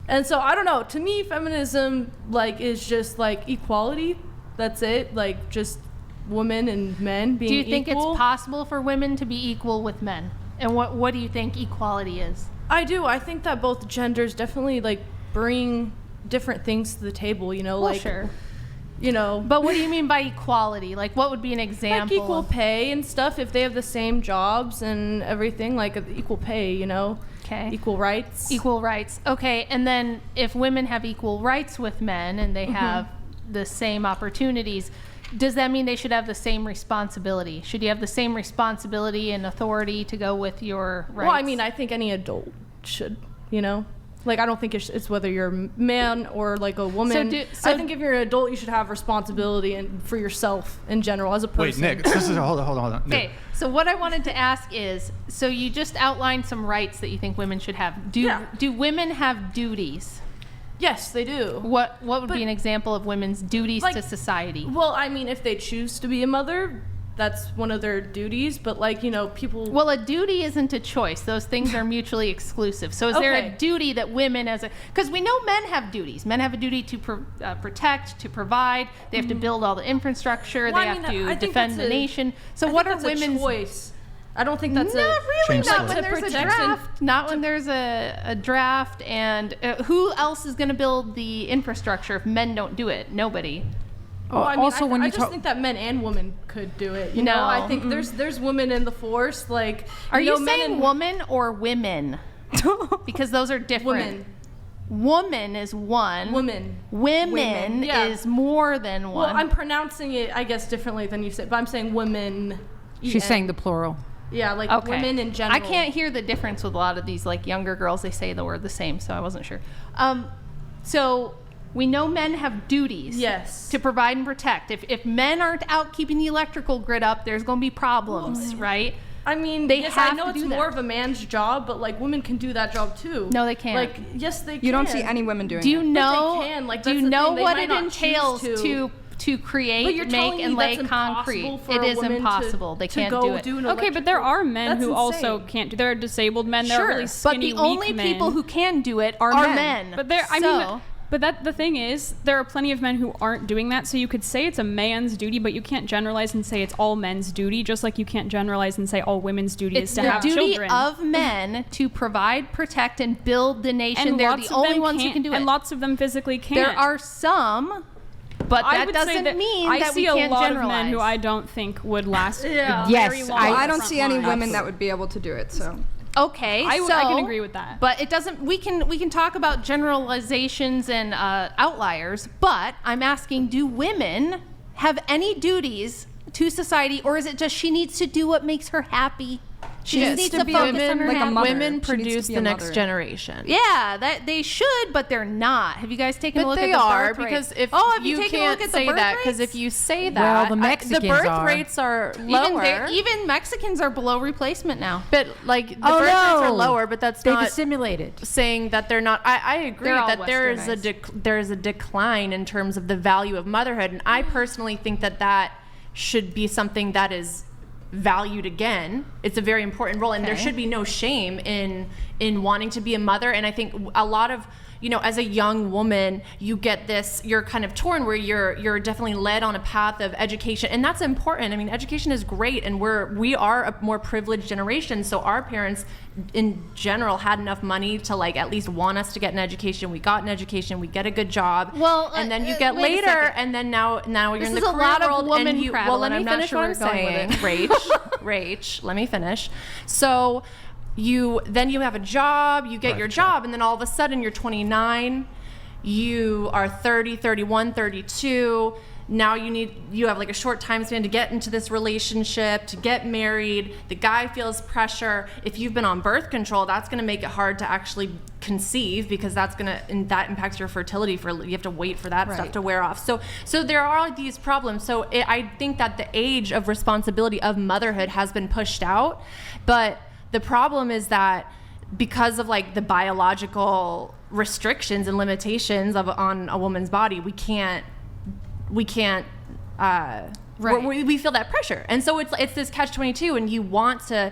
And so I don't know, to me feminism like is just like equality. That's it. Like just women and men being equal. Do you think it's possible for women to be equal with men? And what do you think equality is? I do. I think that both genders definitely like bring different things to the table, you know, Well, like sure. You know, but what do you mean by equality? Like, what would be an example? Like equal pay and stuff. If they have the same jobs and everything, like equal pay, you know. Okay. Equal rights. Equal rights. Okay. And then if women have equal rights with men and they have the same opportunities, does that mean they should have the same responsibility? Should you have the same responsibility and authority to go with your rights? Well, I mean, I think any adult should, you know. Like, I don't think it's whether you're a man or, like, a woman. I think if you're an adult, you should have responsibility and for yourself in general as a person. Wait, Nick, hold on. Okay, so what I wanted to ask is, so you just outlined some rights that you think women should have. Do women have duties? Yes, they do. What would be an example of women's duties to society? Well, I mean, if they choose to be a mother, that's one of their duties, but like, you know, people... Well, a duty isn't a choice. Those things are mutually exclusive. So is there a duty that women because we know men have duties. Men have a duty to protect, to provide. They have to build all the infrastructure. They have to defend the nation. So what are women's... choice. I don't think that's not really. Not when there's a protection. draft. Not when there's a draft. And who else is going to build the infrastructure if men don't do it? Nobody. Well, I mean, also, I just think that men and women could do it. You know, I think there's women in the force. Like, are you saying woman or women? Because those are different. Woman is one. Women is more than one. Well, I'm pronouncing it, I guess, differently than you said, but I'm saying women. She's saying the plural. Yeah, like women in general. I can't hear the difference with a lot of these like younger girls. They say the word the same, so I wasn't sure. So we know men have duties. Yes. To provide and protect. If men aren't out keeping the electrical grid up, there's going to be problems, right? I mean, I know it's more of a man's job, but like women can do that job too. No, they can't. Like, yes, they can. You don't see any women doing it. Do you know? But they can. Like, do you know what it entails to create, make, and lay concrete? It is impossible. They can't do it. Okay, but there are men who also can't do. There are disabled men. There are really skinny, but the only people who can do it are men. But the thing is, there are plenty of men who aren't doing that. So you could say it's a man's duty, but you can't generalize and say it's all men's duty. Just like you can't generalize and say all women's duty is to have children. It's the duty of men to provide, protect, and build the nation. And they're the only ones who can do it. And lots of them physically can't. There are some. But that doesn't mean that we can't generalize. I see a lot of men who I don't think would last very long. I don't see any women that would be able to do it. So okay, I can agree with that. But it doesn't. We can talk about generalizations and outliers. But I'm asking: do women have any duties to society, or is it just she needs to do what makes her happy? She just needs to focus on her happiness. Women produce the next generation. Yeah, that they should, but they're not. Have you guys taken a look at the birth rate? Because if you can't say that, because if you say that, well, the Mexicans the birth rates are lower. Even Mexicans are below replacement now. But like the birth rates are lower, but that's they've not assimilated. Saying that they're not. I agree that there is a decline in terms of the value of motherhood, and I personally think that should be something that is valued again. It's a very important role, and there should be no shame in wanting to be a mother. And I think a lot of, you know, as a young woman, you get this, you're kind of torn where you're definitely led on a path of education, and that's important. I mean, education is great, and we are a more privileged generation, so our parents in general had enough money to like at least want us to get an education. We got an education, we get a good job, and then you get later, and then now you're in the career world. This is a lot of woman prattle, well, let me finish what I'm saying. Rach, let me finish. So you have a job, you get your job, and then all of a sudden you're 29, you are 30, 31, 32. Now you have like a short time span to get into this relationship, to get married. The guy feels pressure. If you've been on birth control, that's going to make it hard to actually conceive, because that impacts your fertility. You have to wait for that stuff to wear off. So there are these problems. So I think that the age of responsibility of motherhood has been pushed out, but the problem is that because of like the biological restrictions and limitations on a woman's body, we can't we feel that pressure, and so it's this catch-22, and you want to,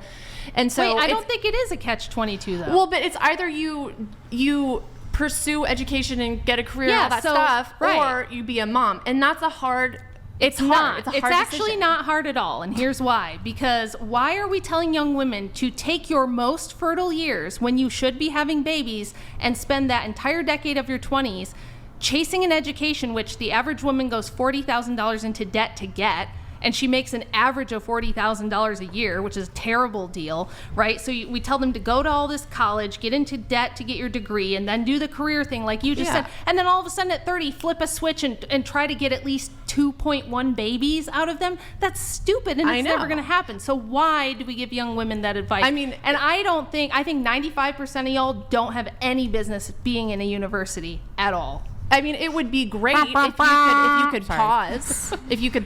and so I don't think it is a catch-22 though. Well, but it's either you pursue education and get a career and all that stuff, or you be a mom. And that's a hard... It's hard. It's actually decision. not hard at all, and here's why. Because why are we telling young women to take your most fertile years when you should be having babies and spend that entire decade of your 20s chasing an education which the average woman goes $40,000 into debt to get, and she makes an average of $40,000 a year, which is a terrible deal, right? So we tell them to go to all this college, get into debt to get your degree, and then do the career thing like you just said. And then all of a sudden at 30, flip a switch and try to get at least 2.1 babies out of them. That's stupid, and it's never going to happen. So why do we give young women that advice? I mean, and I think 95% of y'all don't have any business being in a university at all. I mean, it would be great if you could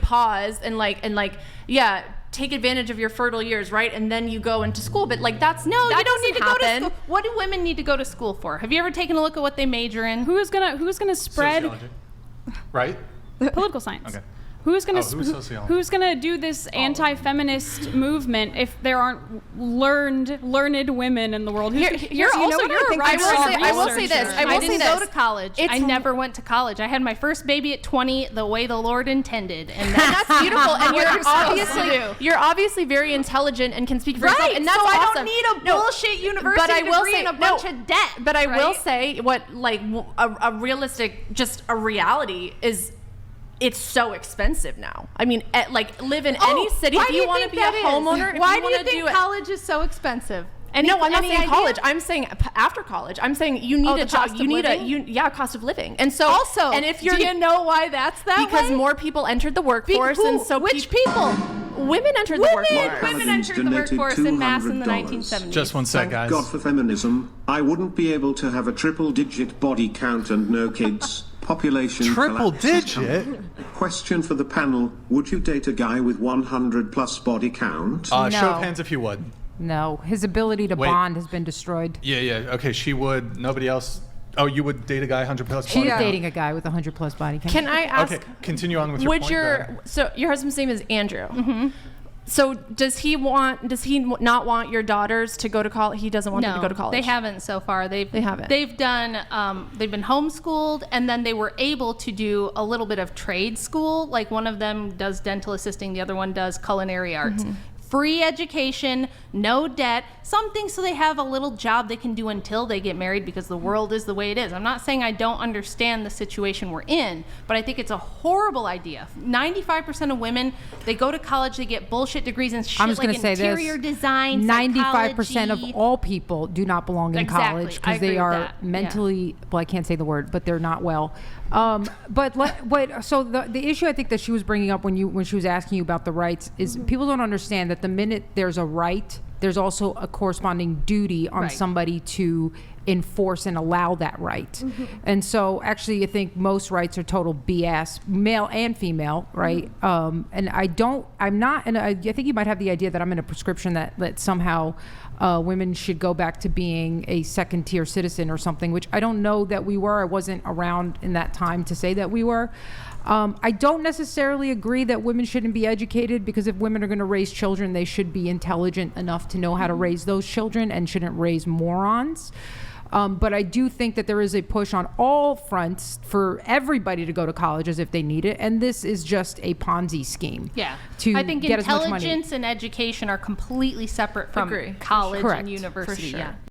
pause, and take advantage of your fertile years, right? And then you go into school. But like, you don't need to go to school. What do women need to go to school for? Have you ever taken a look at what they major in? Who's gonna spread? Sociology. Right? Political science. Okay. Who's gonna do this anti-feminist movement if there aren't learned women in the world? I will say this. I didn't go to college. I never went to college. I had my first baby at 20, the way the Lord intended, and that's beautiful. And you're obviously very intelligent and can speak for yourself, and that's awesome. I don't need a bullshit university degree and a bunch of debt. But I will say a realistic, just a reality is. It's so expensive now. I mean, live in any city. If you want to be a homeowner, why do you think college is so expensive? No, I'm not saying college. I'm saying after college. I'm saying you need a job. You need cost of living. And so also, and if you're, do you know why that's that way? Because more people entered the workforce, and so which people? Women entered the workforce. Women entered the workforce in mass in the 1970s. Just one sec, guys. God for feminism. I wouldn't be able to have a triple-digit body count and no kids. Population triple-digit? Question for the panel: would you date a guy with 100 plus body count? Show of hands if you would. No, his ability to bond has been destroyed. Yeah. Okay, she would. Nobody else. Oh, you would date a guy 100 plus body count? She's dating a guy with 100 plus body count. Can I ask? Okay, continue on with your point. So your husband's name is Andrew. Mm-hmm. So does he not want your daughters to go to college? He doesn't want them to go to college. They haven't so far. They haven't. They've done. They've been homeschooled, and then they were able to do a little bit of trade school. Like one of them does dental assisting, the other one does culinary arts. Mm-hmm. Free education, no debt, something so they have a little job they can do until they get married, because the world is the way it is. I'm not saying I don't understand the situation we're in, but I think it's a horrible idea. 95% of women, they go to college, they get bullshit degrees and shit like interior design, 95% of all people do not belong in college because they are mentally, well, I can't say the word, but they're not well. So the issue I think that she was bringing up when she was asking you about the rights is people don't understand that the minute there's a right, there's also a corresponding duty on somebody to enforce and allow that right. Mm-hmm. And so actually I think most rights are total BS, male and female, right? Mm-hmm. And I think you might have the idea that I'm in a prescription that somehow women should go back to being a second tier citizen or something, which I don't know that we were. I wasn't around in that time to say that we were. I don't necessarily agree that women shouldn't be educated, because if women are going to raise children, they should be intelligent enough to know how to raise those children and shouldn't raise morons. But I do think that there is a push on all fronts for everybody to go to college as if they need it, and this is just a Ponzi scheme. Yeah, I think get as much money. Intelligence and education are completely separate from college and university. For sure. Yeah.